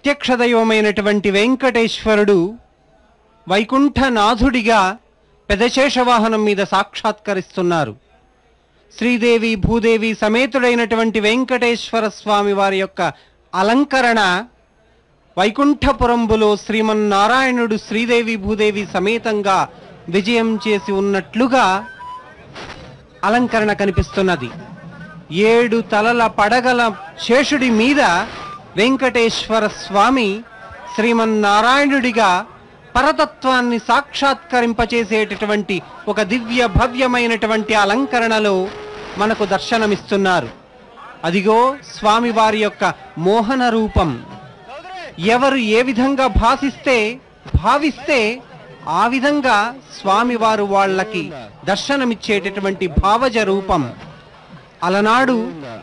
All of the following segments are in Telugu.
ప్రత్యక్ష దైవమైనటువంటి వెంకటేశ్వరుడు వైకుంఠనాథుడిగా పెదశేషవాహనం మీద సాక్షాత్కరిస్తున్నారు. శ్రీదేవి భూదేవి సమేతుడైనటువంటి వెంకటేశ్వర స్వామి వారి యొక్క అలంకరణ వైకుంఠపురంబులో శ్రీమన్నారాయణుడు శ్రీదేవి భూదేవి సమేతంగా విజయం చేసి ఉన్నట్లుగా అలంకరణ కనిపిస్తున్నది. 7 తలల పడగల శేషుడి మీద వెంకటేశ్వర స్వామి శ్రీమన్నారాయణుడిగా పరతత్వాన్ని సాక్షాత్కరింపచేసేటటువంటి ఒక దివ్య భవ్యమైనటువంటి అలంకరణలో మనకు దర్శనమిస్తున్నారు. అదిగో స్వామివారి యొక్క మోహన రూపం. ఎవరు ఏ విధంగా భావిస్తే ఆ విధంగా స్వామివారు వాళ్ళకి దర్శనమిచ్చేటటువంటి భావజ రూపం. అలనాడు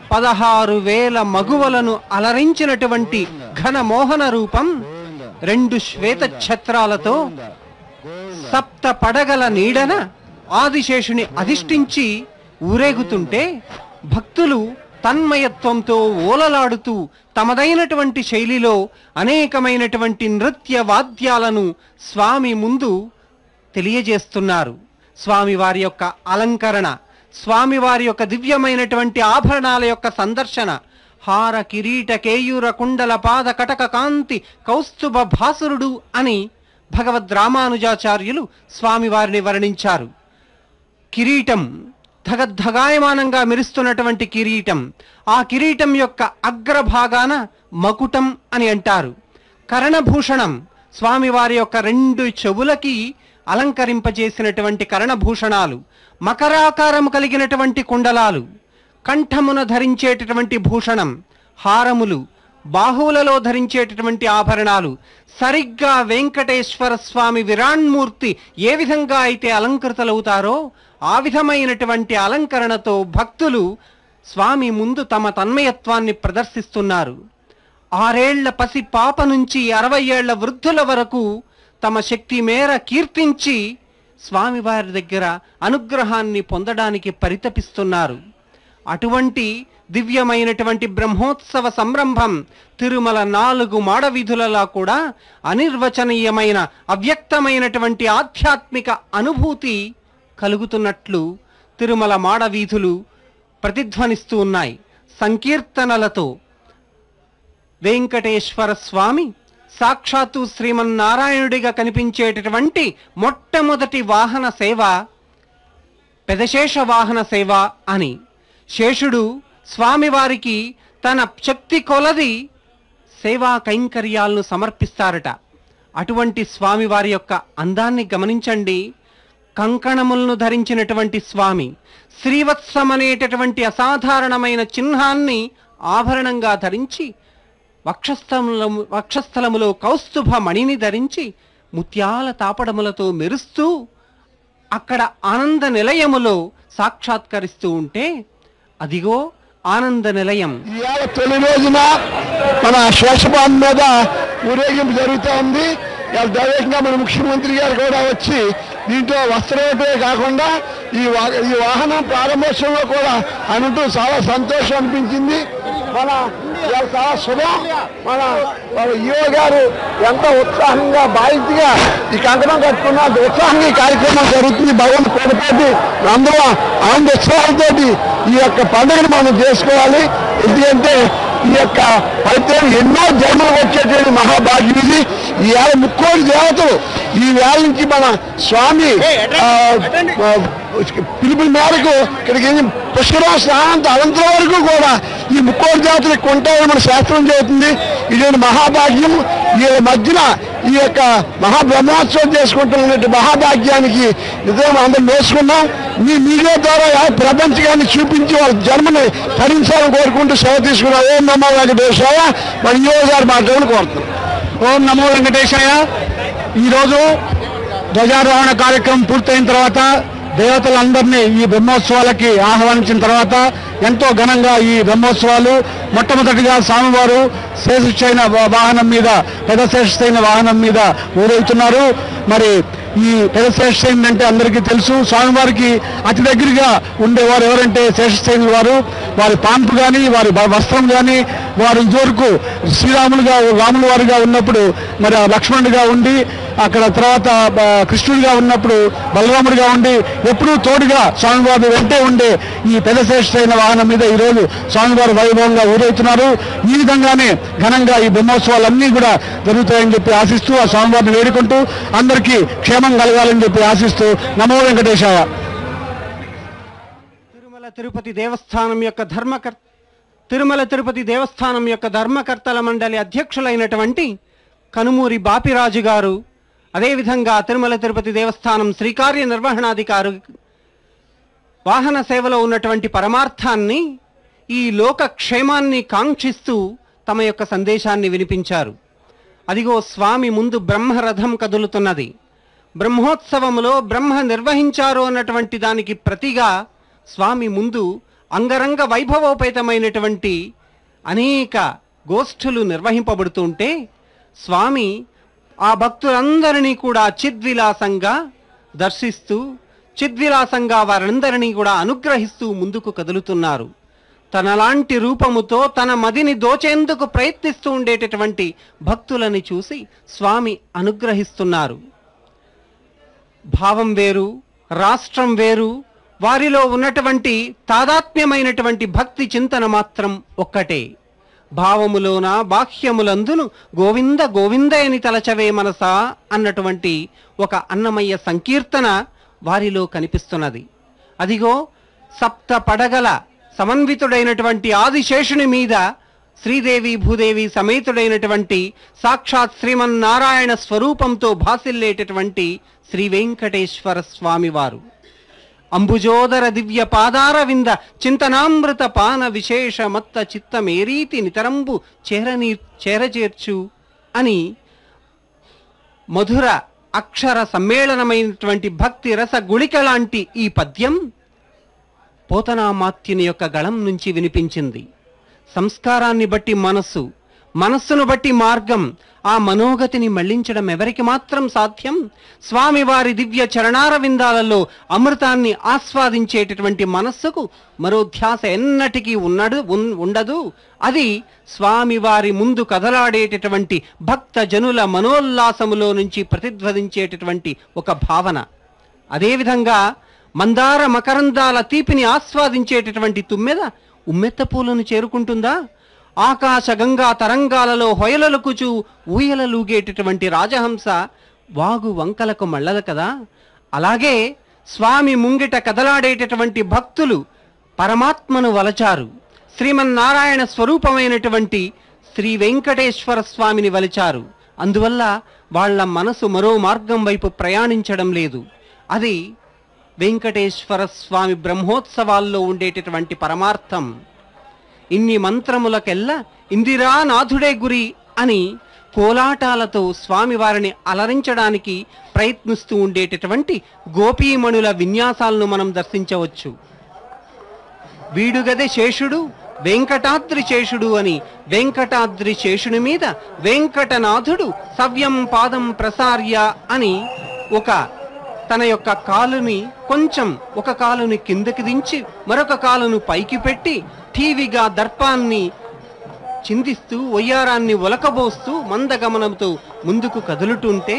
16,000 మగువలను అలరించినటువంటి ఘన మోహన రూపం 2 శ్వేత ఛత్రాలతో 7 పడగల నీడన ఆదిశేషుని అధిష్ఠించి ఊరేగుతుంటే భక్తులు తన్మయత్వంతో ఓలలాడుతూ తమదైనటువంటి శైలిలో అనేకమైనటువంటి నృత్య వాద్యాలను స్వామి ముందు తెలియజేస్తున్నారు. స్వామివారి యొక్క అలంకరణ, స్వామివారి యొక్క దివ్యమైనటువంటి ఆభరణాల యొక్క సందర్శన, హార కిరీట కేయూర కుండల పాద కటక కాంతి కౌస్తుభ భాసురుడు అని భగవద్ రామానుజాచార్యులు స్వామివారిని వర్ణించారు. కిరీటం ధగద్ధగాయమానంగా మెరుస్తున్నటువంటి కిరీటం, ఆ కిరీటం యొక్క అగ్రభాగాన మకుటం అని అంటారు. కర్ణభూషణం, స్వామివారి యొక్క 2 చెవులకి అలంకరింపజేసినటువంటి కర్ణభూషణాలు, మకరాకారము కలిగినటువంటి కుండలాలు, కంఠమున ధరించేటటువంటి భూషణం, హారములు, బాహువులలో ధరించేటటువంటి ఆభరణాలు, సరిగ్గా వెంకటేశ్వర స్వామి విరాణ్మూర్తి ఏ విధంగా అయితే అలంకృతలవుతారో ఆ విధమైనటువంటి అలంకరణతో భక్తులు స్వామి ముందు తమ తన్మయత్వాన్ని ప్రదర్శిస్తున్నారు. 6 ఏళ్ల పసి పాప నుంచి 60 ఏళ్ల వృద్ధుల వరకు తమ శక్తి మేర కీర్తించి స్వామివారి దగ్గర అనుగ్రహాన్ని పొందడానికి పరితపిస్తున్నారు. అటువంటి దివ్యమైనటువంటి బ్రహ్మోత్సవ సంరంభం తిరుమల 4 మాడవీధులలో కూడా అనిర్వచనీయమైన అవ్యక్తమైనటువంటి ఆధ్యాత్మిక అనుభూతి కలుగుతున్నట్లు తిరుమల మాడవీధులు ప్రతిధ్వనిస్తూ ఉన్నాయి. సంకీర్తనలతో వెంకటేశ్వర స్వామి సాక్షాత్తు శ్రీమన్నారాయణుడిగా కనిపించేటటువంటి మొట్టమొదటి వాహన సేవ పెదశేష వాహన సేవ అని. శేషుడు స్వామివారికి తన శక్తి కొలది సేవా కైంకర్యాలను సమర్పిస్తారట. అటువంటి స్వామివారి యొక్క అందాన్ని గమనించండి. కంకణములను ధరించినటువంటి స్వామి శ్రీవత్సమనేటటువంటి అసాధారణమైన చిహ్నాన్ని ఆభరణంగా ధరించి వక్షస్థలములో కౌస్తుభ మణిని ధరించి ముత్యాల తాపడములతో మెరుస్తూ అక్కడ ఆనంద నిలయములో సాక్షాత్కరిస్తూ ఉంటే అదిగో ఆనంద నిలయం. ఇవాళ తొలి రోజున మన శేషపాన్ మీద ఊరేగింపు జరుగుతూ ఉంది. దైవికంగా మన ముఖ్యమంత్రి గారు కూడా వచ్చి దీంట్లో వస్త్రమే కాకుండా ఈ వాహనం ప్రారంభోత్సవంలో కూడా అనుంటూ చాలా సంతోషం అనిపించింది. చాలా శుభం. మన ఈవో గారు ఎంత ఉత్సాహంగా బాధ్యతగా ఈ కంకణం కట్టుకున్న ఉత్సాహంగా ఈ కార్యక్రమం జరుగుతుంది. భగవంతు కోటతోటి అందరూ ఆనంద ఉత్సాహంతో ఈ యొక్క పండుగను మనం చేసుకోవాలి. ఎందుకంటే ఈ యొక్క ఫలితం ఎన్నో జన్మలు వచ్చేటువంటి మహాభాగ్యం ఇది. ఈవేళ 3,000,000 దేవతలు ఈ వేళ నుంచి మన స్వామి పిలుపుల మేరకు ఇక్కడికి పుష్కరం స్నానంతో అనంతరం వరకు కూడా ఈ 3,000,000 దేవతలు ఇక్కడ ఉంటాయని మన శాస్త్రం చెబుతుంది. ఇటువంటి మహాభాగ్యం ఈ మధ్యన ఈ యొక్క మహాబ్రహ్మోత్సవం చేసుకుంటున్న మహాభాగ్యానికి నిజంగా అందరం నేర్చుకున్నాం. మీ మీడియా ద్వారా ప్రపంచాన్ని చూపించి వాళ్ళ జన్మని తరించాలని కోరుకుంటూ సెలవు తీసుకున్నాం. ఓం నమో వెంకటేశాయ. మన ఈవో గారు మాట్లాడాలని కోరుతున్నాం. ఓం నమో వెంకటేశాయ. ఈరోజు ధ్వజారోహణ కార్యక్రమం పూర్తయిన తర్వాత దేవతలందరినీ ఈ బ్రహ్మోత్సవాలకి ఆహ్వానించిన తర్వాత ఎంతో ఘనంగా ఈ బ్రహ్మోత్సవాలు మొట్టమొదటిగా స్వామివారు శేషుడైన వాహనం మీద పెద్ద శేషుడైన వాహనం మీద ఊరేగుతున్నారు. మరి ఈ పెద్ద శేషశయనుడు అంటే అందరికీ తెలుసు. స్వామివారికి అతి దగ్గరగా ఉండేవారు ఎవరంటే శేషశయనుడు వారు. వారి పాన్పు కానీ, వారి వస్త్రం కానీ, వారు ఇదివరకు రాముల వారిగా ఉన్నప్పుడు మరి లక్ష్మణుడిగా ఉండి, అక్కడ తర్వాత కృష్ణుడిగా ఉన్నప్పుడు బలరాముడిగా ఉండి, ఎప్పుడూ తోడుగా స్వామివారి వెంటే ఉండే ఈ పెద్ద శేషశయన వాహనం మీద ఈరోజు స్వామివారు వైభవంగా ఊరేగుతున్నారు. ఈ విధంగానే ఘనంగా ఈ బ్రహ్మోత్సవాలన్నీ కూడా జరుగుతాయని చెప్పి ఆశిస్తూ, ఆ స్వామివారిని వేడుకుంటూ అందరికీ క్షేమం కలగాలని చెప్పి ఆశిస్తూ నమో వెంకటేశాయ. తిరుమల తిరుపతి దేవస్థానం యొక్క ధర్మకర్తల మండలి అధ్యక్షులైనటువంటి కనుమూరి బాపిరాజు గారు, అదేవిధంగా తిరుమల తిరుపతి దేవస్థానం శ్రీకార్య నిర్వహణాధికారి వాహన సేవలో ఉన్నటువంటి పరమార్థాన్ని, ఈ లోక క్షేమాన్ని కాంక్షిస్తూ తమ యొక్క సందేశాన్ని వినిపించారు. అదిగో స్వామి ముందు బ్రహ్మరథం కదులుతున్నది. బ్రహ్మోత్సవములో బ్రహ్మ నిర్వహించారు అన్నటువంటి దానికి ప్రతిగా స్వామి ముందు అంగరంగ వైభవోపేతమైనటువంటి అనేక గోష్ఠులు నిర్వహింపబడుతుంటే, స్వామి ఆ భక్తులందరినీ కూడా చిద్విలాసంగా దర్శిస్తూ, చిద్విలాసంగా వారందరినీ కూడా అనుగ్రహిస్తూ ముందుకు కదులుతున్నారు. తనలాంటి రూపముతో తన మదిని దోచేందుకు ప్రయత్నిస్తూ ఉండేటటువంటి భక్తులని చూసి స్వామి అనుగ్రహిస్తున్నారు. భావం వేరు, రాష్ట్రం వేరు, వారిలో ఉన్నటువంటి తాదాత్మ్యమైనటువంటి భక్తి చింతన మాత్రం ఒక్కటే. భావములోన బాహ్యములందును గోవింద గోవింద అని తలచవే మనసా అన్నటువంటి ఒక అన్నమయ్య సంకీర్తన వారిలో కనిపిస్తున్నది. అదిగో సప్త పడగల సమన్వితుడైనటువంటి ఆదిశేషుని మీద శ్రీదేవి భూదేవి సమేతుడైనటువంటి సాక్షాత్ శ్రీమన్నారాయణ స్వరూపంతో భాసిల్లేటటువంటి శ్రీ వెంకటేశ్వర స్వామివారు అంబుజోదర దివ్య పాదార వింద చింతనామృత పాన విశేష మత్త చిత్తమేరీతి నితరంబు చేరచేర్చు అని మధుర అక్షర సమ్మేళనమైనటువంటి భక్తి రస గుళిక లాంటి ఈ పద్యం పోతనామాత్యుని యొక్క గళం నుంచి వినిపించింది. సంస్కారాన్ని బట్టి మనస్సును బట్టి మార్గం, ఆ మనోగతిని మళ్లించడం ఎవరికి మాత్రం సాధ్యం? స్వామివారి దివ్య చరణారవిందాలలో అమృతాన్ని ఆస్వాదించేటటువంటి మనస్సుకు మరో ధ్యాస ఎన్నటికీ ఉండదు. అది స్వామివారి ముందు కదలాడేటటువంటి భక్త జనుల మనోల్లాసములో నుంచి ప్రతిధ్వనించేటటువంటి ఒక భావన. అదేవిధంగా మందార మకరందాల తీపిని ఆస్వాదించేటటువంటి తుమ్మెద ఉమ్మెత్త పూలను చేరుకుంటుందా? ఆకాశ గంగా తరంగాలలో హొయలలుకుచూ ఊయలలూగేటటువంటి రాజహంస వాగు వంకలకు మళ్ళదు కదా. అలాగే స్వామి ముంగిట కదలాడేటటువంటి భక్తులు పరమాత్మను వలచారు. శ్రీమన్నారాయణ స్వరూపమైనటువంటి శ్రీ వెంకటేశ్వర స్వామిని వలిచారు. అందువల్ల వాళ్ళ మనసు మరో మార్గం వైపు ప్రయాణించడం లేదు. అది వెంకటేశ్వర స్వామి బ్రహ్మోత్సవాల్లో ఉండేటటువంటి పరమార్థం. ఇన్ని మంత్రములకెల్లా ఇందిరానాథుడే గురి అని కోలాటాలతో స్వామివారిని అలరించడానికి ప్రయత్నిస్తూ ఉండేటటువంటి గోపీమణుల విన్యాసాలను మనం దర్శించవచ్చు. వీడుగదే శేషుడు వెంకటాద్రి శేషుడు అని వెంకటాద్రి శేషుని మీద వెంకటనాథుడు సవ్యం పాదం ప్రసార్య అని తన యొక్క కాలుని కొంచెం ఒక కాలుని కిందకి దించి మరొక కాలును పైకి పెట్టి ఠీవిగా దర్పాన్ని చిందిస్తూ ఒయ్యారాన్ని ఒలకబోస్తూ మందగమనంతో ముందుకు కదులుతుంటే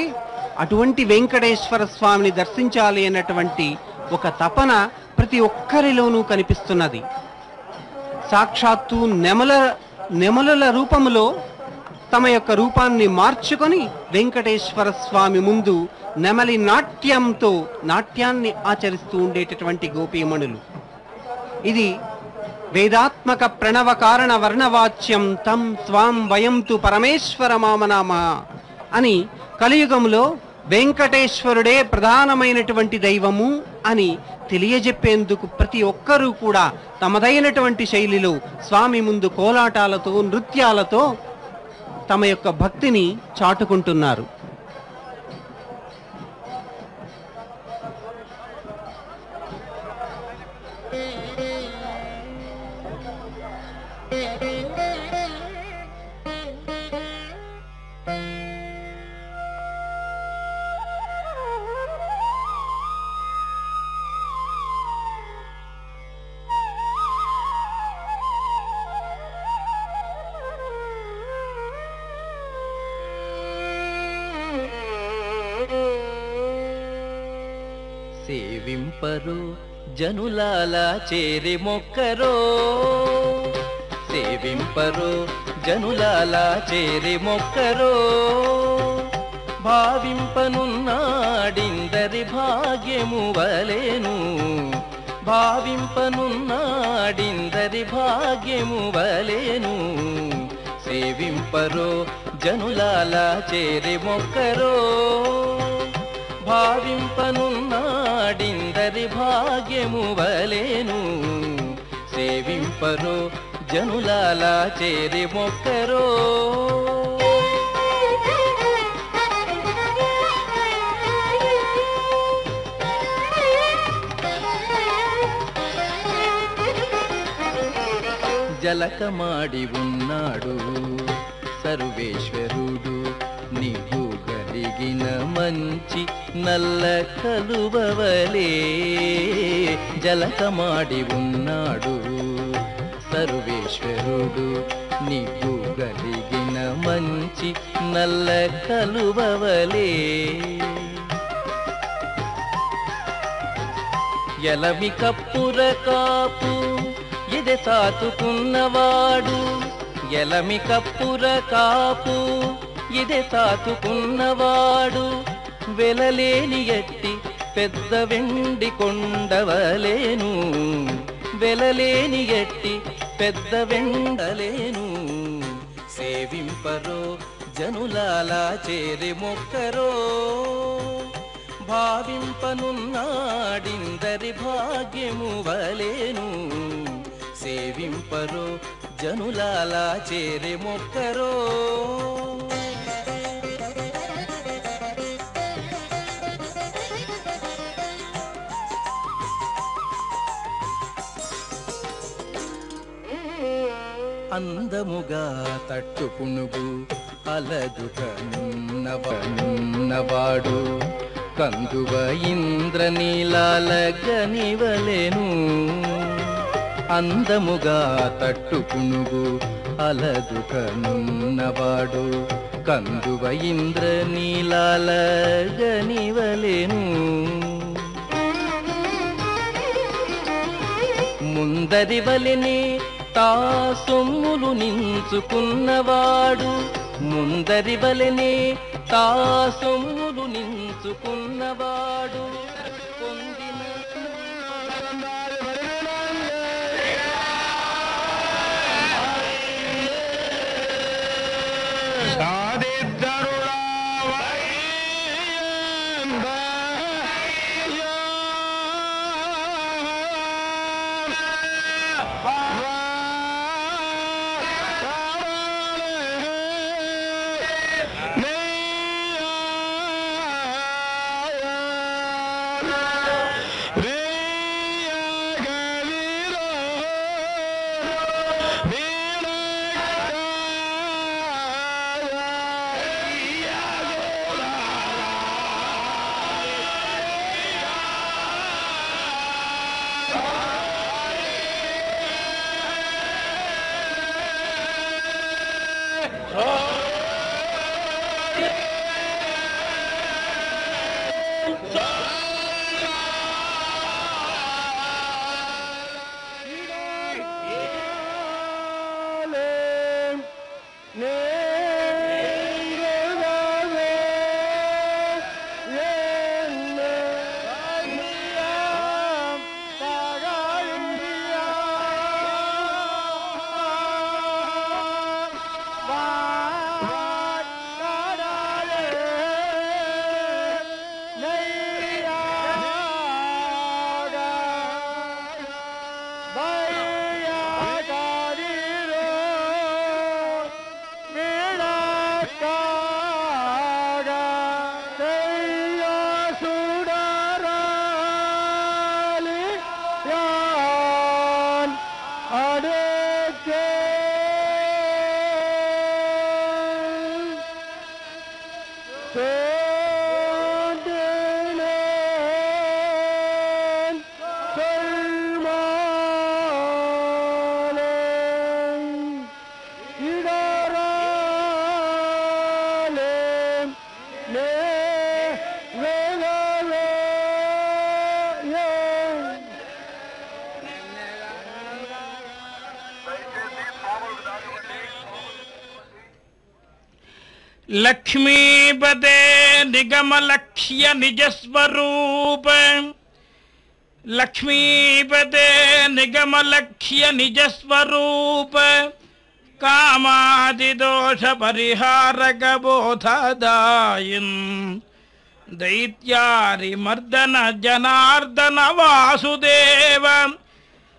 అటువంటి వెంకటేశ్వర స్వామిని దర్శించాలి అన్నటువంటి ఒక తపన ప్రతి ఒక్కరిలోనూ కనిపిస్తున్నది. సాక్షాత్తు నెమలుల రూపములో తమ యొక్క రూపాన్ని మార్చుకొని వెంకటేశ్వర స్వామి ముందు నెమలి నాట్యాన్ని ఆచరిస్తూ ఉండేటటువంటి గోపీమణులు. ఇది వేదాత్మక ప్రణవ కారణ వర్ణవాచ్యం తం త్వాం వయంతు పరమేశ్వర మామనామ అని కలియుగంలో వెంకటేశ్వరుడే ప్రధానమైనటువంటి దైవము అని తెలియజెప్పేందుకు ప్రతి ఒక్కరూ కూడా తమదైనటువంటి శైలిలో స్వామి ముందు కోలాటాలతో నృత్యాలతో తమ యొక్క భక్తిని చాటుకుంటున్నారు. సేవింపరు జనులాలా చేరి మొక్కరో, సేవింపరు జనులాలా చేరి మొక్కరో, భావింపనున్నాడిందరి భాగ్యము వలెను, భావింపనున్నాడిందరి భాగ్యము వలెను, సేవింపరో జనులాలా చేరి మొక్కరో, భావింపనున్నాడిందరి భాగ్యము వలెను, సేవింపరో జనులాలా చేరి మొక్కరో. జలకమాడి ఉన్నాడు సర్వేశ్వరుడు, నీకు కలిగిన మంచి నల్ల కలువవలే, జలకమాడి ఉన్నాడు సర్వేశ్వరుడు, నీకు కలిగిన మంచి నల్ల కలువవలే, ఎలమి కప్పుర కాపు ఎదె తాతుకున్నవాడు, ఎలమి కప్పుర కాపు ఎదె తాతుకున్నవాడు, వెలలేని ఎట్టి పెద్ద వెండి కొండవలేను, వెలలేని ఎట్టి పెద్ద వెండలేను, సేవింపరో జనులాలా చేరి మొక్కరో, భావింపనున్నాడిందరి భాగ్యము వలెను, సేవింపరో జనులాలా చేరి మొక్కరో. అందముగా తట్టు పునుగు అలదుకనున్నవాడు, కందువ ఇంద్రనీలాల గనివలెను, అందముగా తట్టు పునుగు అలదుకనున్నవాడు, కందువ ఇంద్రనీలాల గనివలెను, ముందరి వలెనే తా సొమ్ములు నించుకున్నవాడు, ముందరి వలెనే తా సొమ్ములు నించుకున్నవాడు, పొందిన లక్ష్మీపదే నిగమలక్ష్య నిజస్వరూప లక్ష్మీపదే నిగమలక్ష్య నిజస్వరూప కామాదిదోష పరిహారక బోధదాయిన్ దైత్యారిమర్దన జనార్దన వాసుదేవ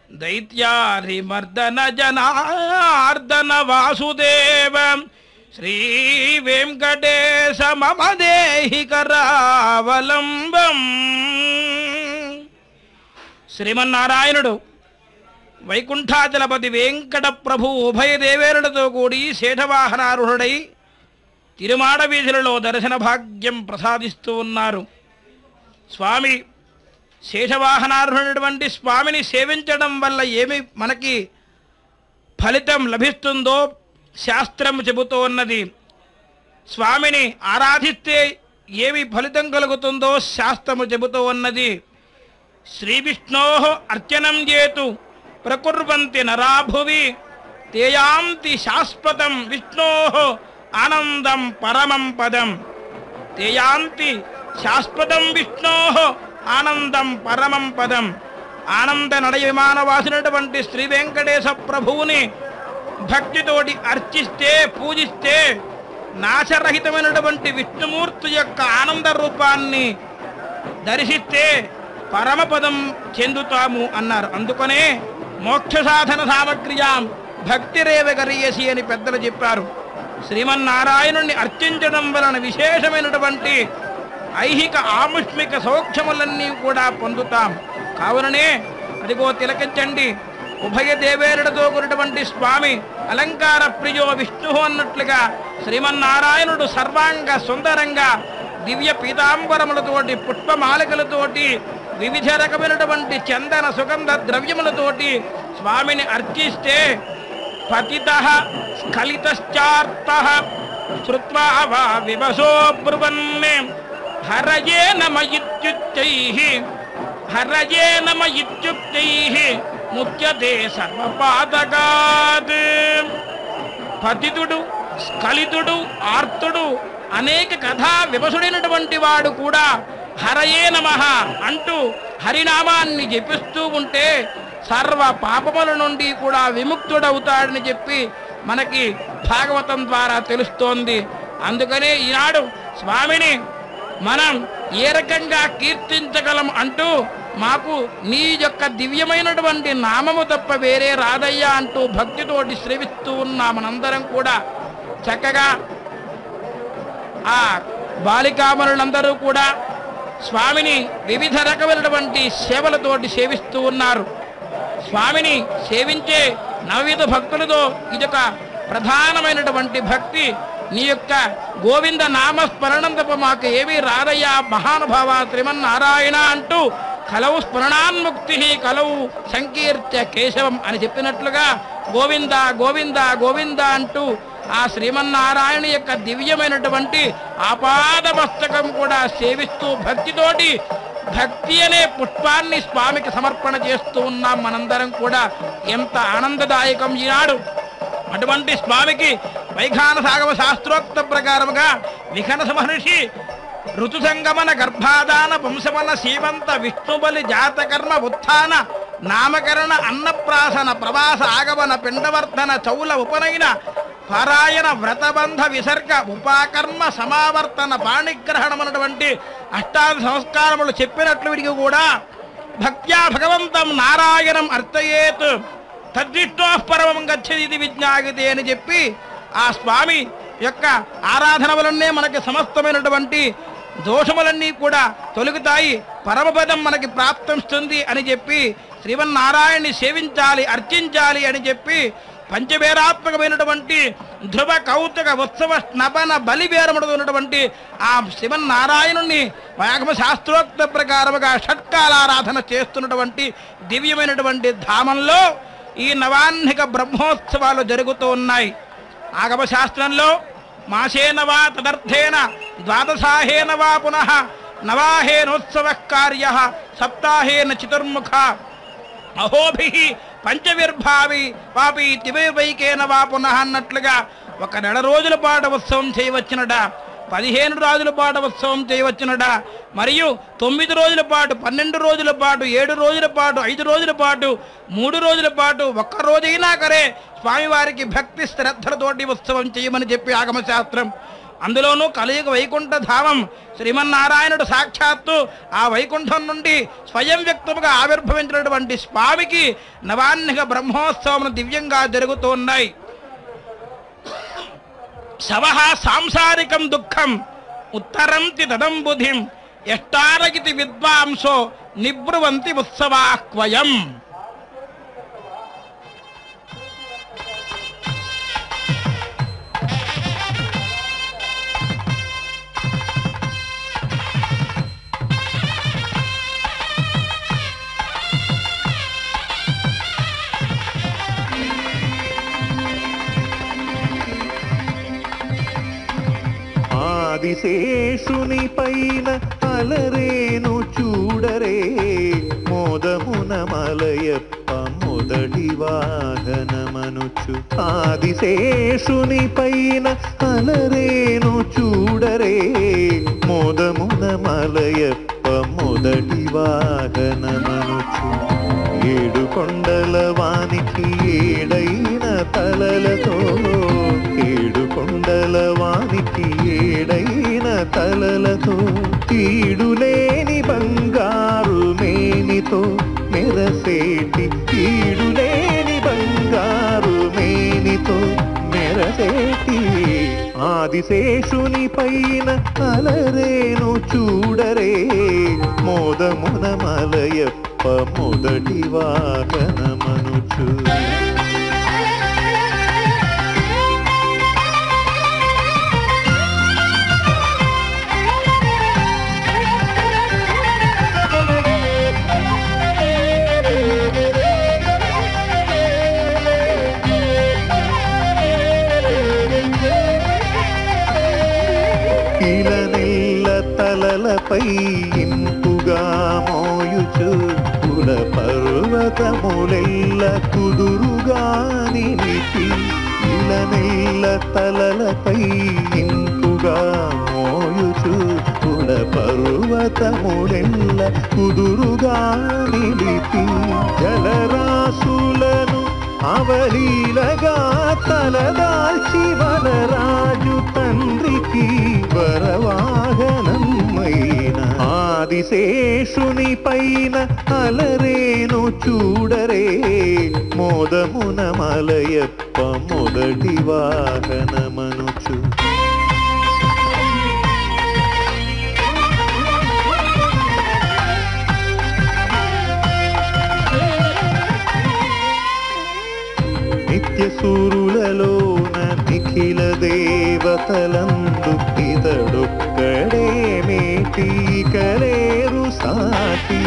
దైత్యారిమర్దన జనార్దన వాసుదేవ శ్రీ వెంకటేశ మమ దేహి కరావలంబం. శ్రీమన్నారాయణుడు వైకుంఠాచలపతి వెంకట ప్రభు ఉభయ దేవేరులతో కూడి శేషవాహనారూఢుడై తిరుమాడ వీధులలో దర్శన భాగ్యం ప్రసాదిస్తూ ఉన్నారు. స్వామి శేషవాహనారూఢుడైనటువంటి స్వామిని సేవించడం వల్ల ఏమి మనకి ఫలితం లభిస్తుందో శాస్త్రం చెబుతూ ఉన్నది. స్వామిని ఆరాధిస్తే ఏమి ఫలితం కలుగుతుందో శాస్త్రము చెబుతూ ఉన్నది. శ్రీ విష్ణో అర్చనం చేతు ప్రకుర్వంతి నరాభువి తేయాంతి శాశ్వతం విష్ణో ఆనందం పరమం పదం. తేయాంతి శాశ్వతం విష్ణో ఆనందం పరమం పదం. ఆనంద నడయ విమానవాసినటువంటి శ్రీ వెంకటేశ ప్రభువుని భక్తితోటి అర్చిస్తే పూజిస్తే నాశరహితమైనటువంటి విష్ణుమూర్తి యొక్క ఆనంద రూపాన్ని దర్శిస్తే పరమపదం చెందుతాము అన్నారు. అందుకనే మోక్ష సాధన సామగ్ర్యాం భక్తిరేవ గరీయసి అని పెద్దలు చెప్పారు. శ్రీమన్నారాయణుణ్ణి అర్చించడం వలన విశేషమైనటువంటి ఐహిక ఆముష్మిక సౌఖ్యములన్నీ కూడా పొందుతాం. కావుననే అదిగో తిలకించండి, ఉభయ దేవేరులతో కూడినటువంటి స్వామి అలంకార ప్రియో విష్ణు అన్నట్లుగా శ్రీమన్నారాయణుడు సర్వాంగ సుందరంగా దివ్య పీతాంబరములతోటి పుష్పమాలికలతోటి వివిధ రకమైనటువంటి చందన సుగంధ ద్రవ్యములతోటి స్వామిని అర్చిస్తే పతితః స్ఖలితశ్చార్తః శ్రుత్వా వా వివశో బ్రువన్నే హరయే నమ ఇత్యుక్తైః హరయే నమ ఇత్యుక్తైః ముచ్యతే సర్వపాతకాత్. పతితుడు స్ఖలితుడు ఆర్తుడు అనేక కథా వివసుడైనటువంటి వాడు కూడా హరయే నమః అంటూ హరినామాన్ని జపిస్తూ ఉంటే సర్వ పాపముల నుండి కూడా విముక్తుడవుతాడని చెప్పి మనకి భాగవతం ద్వారా తెలుస్తోంది. అందుకనే ఈనాడు స్వామిని మనం ఏ రకంగా కీర్తించగలం అంటూ మాకు నీ యొక్క దివ్యమైనటువంటి నామము తప్ప వేరే రాదయ్యా అంటూ భక్తితోటి శ్రవిస్తూ ఉన్నాం. మనందరం కూడా చక్కగా ఆ బాలికామరులందరూ కూడా స్వామిని వివిధ రకమైనటువంటి సేవలతోటి సేవిస్తూ ఉన్నారు. స్వామిని సేవించే నవవిధ భక్తులతో ఇదొక ప్రధానమైనటువంటి భక్తి. నీ యొక్క గోవింద నామస్మరణం తప్ప మాకు ఏమీ రాదయ్యా మహానుభావ శ్రీమన్నారాయణ అంటూ కలవు స్మరణాన్ముక్తి కలవు సంకీర్త్య కేశవం అని చెప్పినట్లుగా గోవింద గోవింద గోవింద అంటూ ఆ శ్రీమన్నారాయణ యొక్క దివ్యమైనటువంటి ఆపాద మస్తకం కూడా సేవిస్తూ భక్తితోటి భక్తి అనే పుష్పాన్ని స్వామికి సమర్పణ చేస్తూ ఉన్నాం. మనందరం కూడా ఎంత ఆనందదాయకం ఈనాడు. అటువంటి స్వామికి వైఖాన సాగమ శాస్త్రోక్త ప్రకారముగా విఖనస మహర్షి ఋతుసంగమన గర్భాదాన వంశమన సీమంత విష్ణుబలి జాతకర్మ ఉత్థాన నామకరణ అన్నప్రాసన ప్రవాస ఆగమన పిండవర్ధన చౌల ఉపనయన పారాయణ వ్రతబంధ విసర్గ ఉపాకర్మ సమావర్తన పాణిగ్రహణం అన్నటువంటి అష్టాదశ సంస్కారములు చెప్పినట్లు వీరికి కూడా భక్త్యా భగవంతం నారాయణం అర్చయేత్ తద్విష్ణో పరమం గచ్చతి విజ్ఞాగితే అని చెప్పి ఆ స్వామి యొక్క ఆరాధన వలనే మనకి సమస్తమైనటువంటి దోషములన్నీ కూడా తొలగుతాయి, పరమపదం మనకి ప్రాప్తిస్తుంది అని చెప్పి శ్రీమన్నారాయణ్ణి సేవించాలి అర్చించాలి అని చెప్పి పంచవేరాత్మకమైనటువంటి ధ్రువ కౌతుక ఉత్సవ స్నపన బలివేరముడు ఉన్నటువంటి ఆ శ్రీమన్నారాయణుణ్ణి ఆగమ శాస్త్రోక్త ప్రకారముగా షట్కాలారాధన చేస్తున్నటువంటి దివ్యమైనటువంటి ధామంలో ఈ నవాహ్నిక బ్రహ్మోత్సవాలు జరుగుతూ ఉన్నాయి. ఆగమ శాస్త్రంలో మాసేన వా తదర్థేన ద్వాదశాహేన వా పునః నవాహేనోత్సవ కార్య సప్తాహేన చతుర్ముఖ అహోభి పంచవిర్భావి వాపి తివిర్వైకేన వా పునః అన్నట్లుగా ఒక నెల రోజుల పాటు ఉత్సవం చేయవచ్చునట, 15 రోజుల పాటు ఉత్సవం చేయవచ్చునట, మరియు 9 రోజుల పాటు, 12 రోజుల పాటు, 7 రోజుల పాటు, 5 రోజుల పాటు, 3 రోజుల పాటు, ఒక్క రోజైనా కరే స్వామివారికి భక్తి శ్రద్ధలతోటి ఉత్సవం చేయమని చెప్పి ఆగమశాస్త్రం. అందులోనూ కలియుగ వైకుంఠ ధామం శ్రీమన్నారాయణుడు సాక్షాత్తు ఆ వైకుంఠం నుండి స్వయం వ్యక్తముగా ఆవిర్భవించినటువంటి స్వామికి నవాన్నిక బ్రహ్మోత్సవం దివ్యంగా జరుగుతూ ఉన్నాయి. శవః సాంసారికం దుఃఖం ఉత్తరంతి తదం బుధిం ఎష్టారగితి విద్వాంసో నిబ్రువంతి ఉత్సవాక్వయం. ఆదిశేషుని పైన అలరేను చూడరే మోదమున మలయప్ప మొదటి వాహనమనుచు. ఆదిశేషుని పైన అలరేను చూడరే మోదమున మలయప్ప మొదటి వాహనమనుచు. 7 కొండల వానికి 7 తలలతో 7 కొండల వానికి 7 తలలతో తీడులేని బంగారు మేనితో మెరసేటి తీడులేని బంగారు మేనితో మెరసేటి ఆదిశేషుని పైన అలరేను చూడరే మోదమున మలయప్ప మొదటి వాహనమనుచు. ఇలనెల్ల తలలపై ఇంపుగా మోయుచు కుల పర్వతములెల్ల కుదురుగా నిలిపి. ఇలనెల్ల తలలపై ఇంపుగా మోయుచు కుల పర్వతములెల్ల కుదురుగా నిలిపి. జలరాశులను అవలీలగా తలదాల్చి వనరాజు తండ్రికి వరవాహనమైన ఆదిశేషుని పైన అలరేను చూడరే మోదమున మలయప్ప మొదటి వాహనమనుచు. నిత్య సూరులలోన నిఖిల దేవతలందు ఇతడొక్కడే మేటి కలేరు సాటి.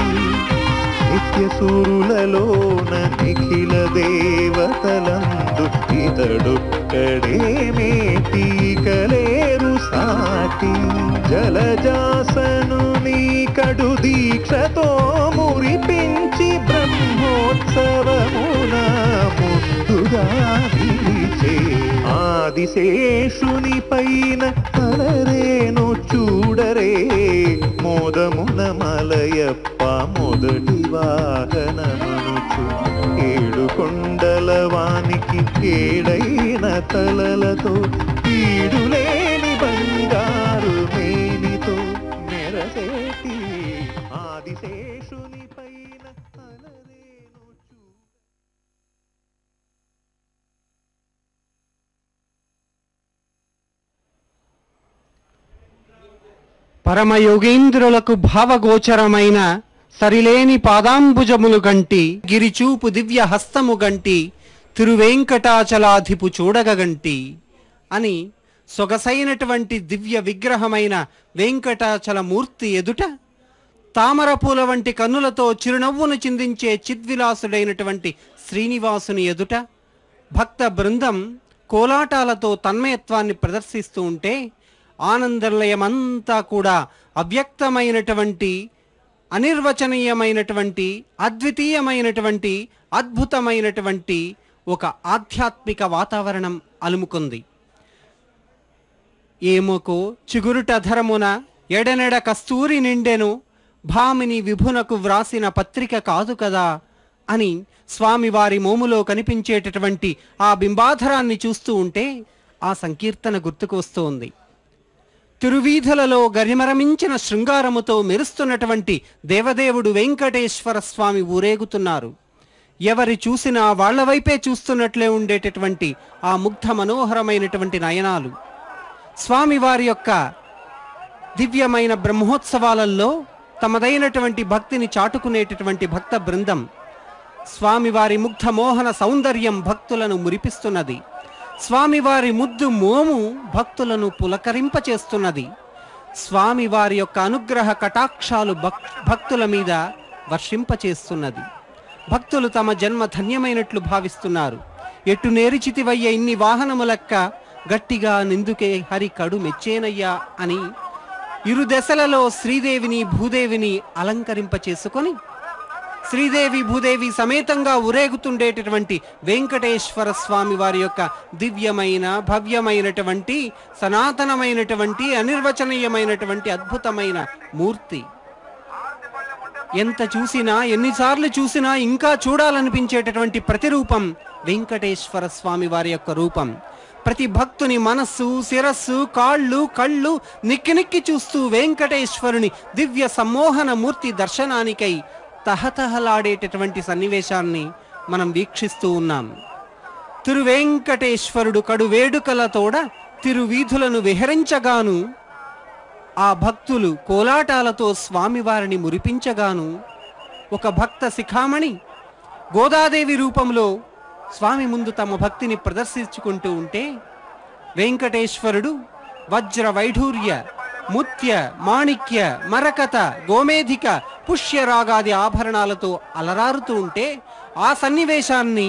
నిత్య సూరులలోన నిఖిల దేవతలందు ఇతడొక్కడే మేటి కలేరు సాటి. జలజాసను నీ కడు దీక్షతో మురిపించి బ్రహ్మోత్సవమున ముందుగా నిలిచే ఆదిశేషుని పైన అలరేను చూడరే మోదమున మలయప్ప మొదటి వాహనమనుచు. 7 కొండల వానికి 7 తలలతో ఈడులేని బంగారు మేనితో మెరసేటి ఆదిశేషుని పైన అలరేను చూ. పరమయోగేంద్రులకు భావగోచరమైన సరిలేని పాదాంబుజములు గంటి గిరిచూపు దివ్య హస్తము గంటి తిరువేంకటాచలాధిపు చూడగంటి అని సొగసైనటువంటి దివ్య విగ్రహమైన వెంకటాచల మూర్తి ఎదుట తామరపూల వంటి కన్నులతో చిరునవ్వును చిందించే చిద్విలాసుడైనటువంటి శ్రీనివాసుని ఎదుట భక్త బృందం కోలాటాలతో తన్మయత్వాన్ని ప్రదర్శిస్తూ ఉంటే ఆనందలయమంతా కూడా అవ్యక్తమైనటువంటి అనిర్వచనీయమైనటువంటి అద్వితీయమైనటువంటి అద్భుతమైనటువంటి ఒక ఆధ్యాత్మిక వాతావరణం అలుముకుంది. ఏమోకో చిగురుటధరమున ఎడనెడ కస్తూరి నిండెను, భామిని విభునకు వ్రాసిన పత్రిక కాదు కదా అని స్వామివారి మోములో కనిపించేటటువంటి ఆ బింబాధరాన్ని చూస్తూ ఉంటే ఆ సంకీర్తన గుర్తుకు వస్తోంది. తిరువీధులలో గరిమరమించిన శృంగారముతో మెరుస్తున్నటువంటి దేవదేవుడు వెంకటేశ్వర స్వామి ఊరేగుతున్నారు. ఎవరి చూసినా వాళ్ల వైపే చూస్తున్నట్లే ఉండేటటువంటి ఆ ముగ్ధ మనోహరమైనటువంటి నయనాలు. స్వామివారి యొక్క దివ్యమైన బ్రహ్మోత్సవాలలో తమదైనటువంటి భక్తిని చాటుకునేటటువంటి భక్త బృందం. స్వామివారి ముగ్ధ మోహన సౌందర్యం భక్తులను మురిపిస్తున్నది. స్వామివారి ముద్దు మోము భక్తులను పులకరింపచేస్తున్నది. స్వామివారి యొక్క అనుగ్రహ కటాక్షాలు భక్తుల మీద వర్షింపచేస్తున్నది. భక్తులు తమ జన్మ ధన్యమైనట్లు భావిస్తున్నారు. ఎటు నేరిచితివయ్య ఇన్ని వాహనములక్క, గట్టిగా నిందుకే హరి కడు మెచ్చేనయ్యా అని ఇరు దశలలో శ్రీదేవిని భూదేవిని అలంకరింపచేసుకొని శ్రీదేవి భూదేవి సమేతంగా ఊరేగుతుండేటటువంటి వెంకటేశ్వర స్వామి వారి యొక్క దివ్యమైన భవ్యమైనటువంటి సనాతనమైనటువంటి అనిర్వచనీయమైనటువంటి అద్భుతమైన మూర్తి. ఎంత చూసినా ఎన్నిసార్లు చూసినా ఇంకా చూడాలనిపించేటటువంటి ప్రతిరూపం వెంకటేశ్వర స్వామి వారి యొక్క రూపం. ప్రతి భక్తుని మనస్సు, శిరస్సు, కాళ్ళు, కళ్ళు నిక్కి నిక్కి చూస్తూ వెంకటేశ్వరుని దివ్య సమ్మోహన మూర్తి దర్శనానికై తహతహలాడేటటువంటి సన్నివేశాన్ని మనం వీక్షిస్తూ ఉన్నాం. తిరువెంకటేశ్వరుడు కడు వేడుకలతోడ తిరువీధులను విహరించగాను, ఆ భక్తులు కోలాటాలతో స్వామివారిని మురిపించగాను, ఒక భక్త శిఖామణి గోదాదేవి రూపంలో స్వామి ముందు తమ భక్తిని ప్రదర్శించుకుంటూ ఉంటే, వెంకటేశ్వరుడు వజ్ర వైఢూర్య ముత్య మాణిక్య మరకత గోమేధిక పుష్యరాగాది ఆభరణాలతో అలరారుతూ ఉంటే, ఆ సన్నివేశాన్ని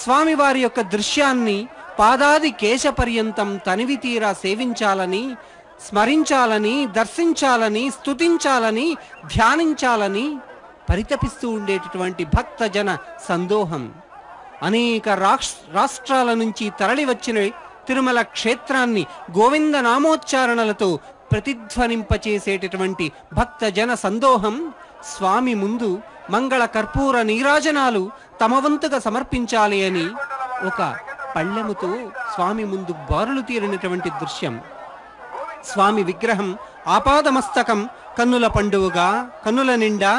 స్వామివారి యొక్క దృశ్యాన్ని పాదాది కేశపర్యంతం తనివి తీరా సేవించాలని, స్మరించాలని, దర్శించాలని, స్తుతించాలని, ధ్యానించాలని పరితపిస్తూ ఉండేటటువంటి భక్తజన సందోహం. అనేక రాష్ట్రాల నుంచి తరలి వచ్చిన తిరుమల క్షేత్రాన్ని గోవింద నామోచ్చారణలతో ప్రతిధ్వనింపచేసేటటువంటి భక్తజన సందోహం స్వామి ముందు మంగళ కర్పూర నీరాజనాలు తమ వంతుగా సమర్పించాలి అని ఒక పళ్ళెముతో స్వామి ముందు బారులు తీరినటువంటి దృశ్యం. స్వామి విగ్రహం ఆపాదమస్తకం కన్నుల పండువగా కన్నుల నిండా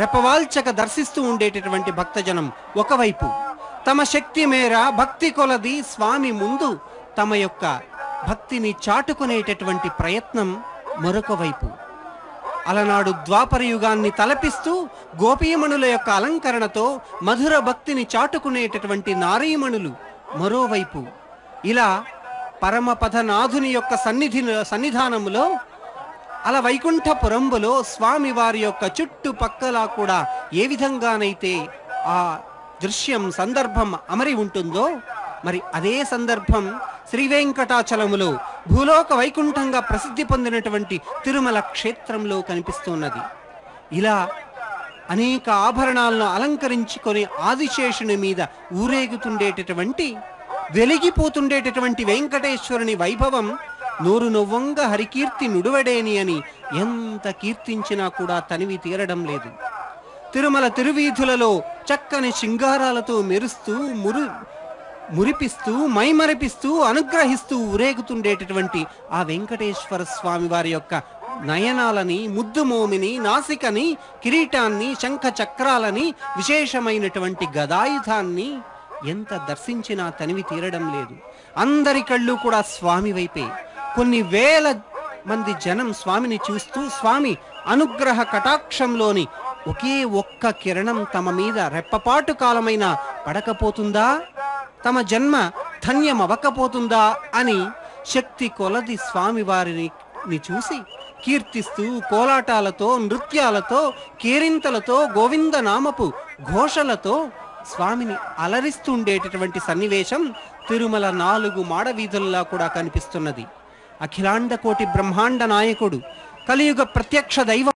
రెపవాల్చక దర్శిస్తూ ఉండేటటువంటి భక్తజనం ఒకవైపు, తమ శక్తి మేర భక్తి కొలది స్వామి ముందు తమ యొక్క భక్తిని చాటుకునేటటువంటి ప్రయత్నం మరొక వైపు. అలనాడు ద్వాపర యుగాన్ని తలపిస్తూ గోపీమణుల యొక్క అలంకరణతో మధుర భక్తిని చాటుకునేటటువంటి నారీమణులు మరోవైపు. ఇలా పరమపదనాథుని యొక్క సన్నిధానములో అలా వైకుంఠపురంబులో స్వామి వారి యొక్క చుట్టుపక్కల కూడా ఏ విధంగానైతే ఆ దృశ్యం సందర్భం అమరి ఉంటుందో, మరి అదే సందర్భం శ్రీ వెంకటాచలములో భూలోక వైకుంఠంగా ప్రసిద్ధి పొందినటువంటి తిరుమల క్షేత్రంలో కనిపిస్తున్నది. ఇలా అనేక ఆభరణాలను అలంకరించుకొని ఆదిశేషుని మీద ఊరేగుతుండేటటువంటి వెలిగిపోతుండేటటువంటి వెంకటేశ్వరుని వైభవం నోరు నొవ్వంగా హరికీర్తి నుడువడేని అని ఎంత కీర్తించినా కూడా తనివి తీరడం లేదు. తిరుమల తిరువీధులలో చక్కని శృంగారాలతో మెరుస్తూ మురిపిస్తూ మైమరిపిస్తూ అనుగ్రహిస్తూ ఊరేగుతుండేటటువంటి ఆ వెంకటేశ్వర స్వామి వారి యొక్క నయనాలని, ముద్దుమోమిని, నాసికని, కిరీటాన్ని, శంఖ చక్రాలని, విశేషమైనటువంటి గదాయుధాన్ని ఎంత దర్శించినా తనివి తీరడం లేదు. అందరి కళ్ళు కూడా స్వామి వైపే. కొన్ని వేల మంది జనం స్వామిని చూస్తూ స్వామి అనుగ్రహ కటాక్షంలోని ఒకే ఒక్క కిరణం తమ మీద రెప్పపాటు కాలమైన పడకపోతుందా, తమ జన్మ ధన్యమవ్వకపోతుందా అని శక్తి కొలది స్వామి వారిని చూసి కీర్తిస్తూ కోలాటాలతో, నృత్యాలతో, కేరింతలతో, గోవింద నామపు ఘోషలతో స్వామిని అలరిస్తుండేటటువంటి సన్నివేశం తిరుమల 4 మాడవీధుల్లా కూడా కనిపిస్తున్నది. అఖిలాండ కోటి బ్రహ్మాండ నాయకుడు, కలియుగ ప్రత్యక్ష దైవం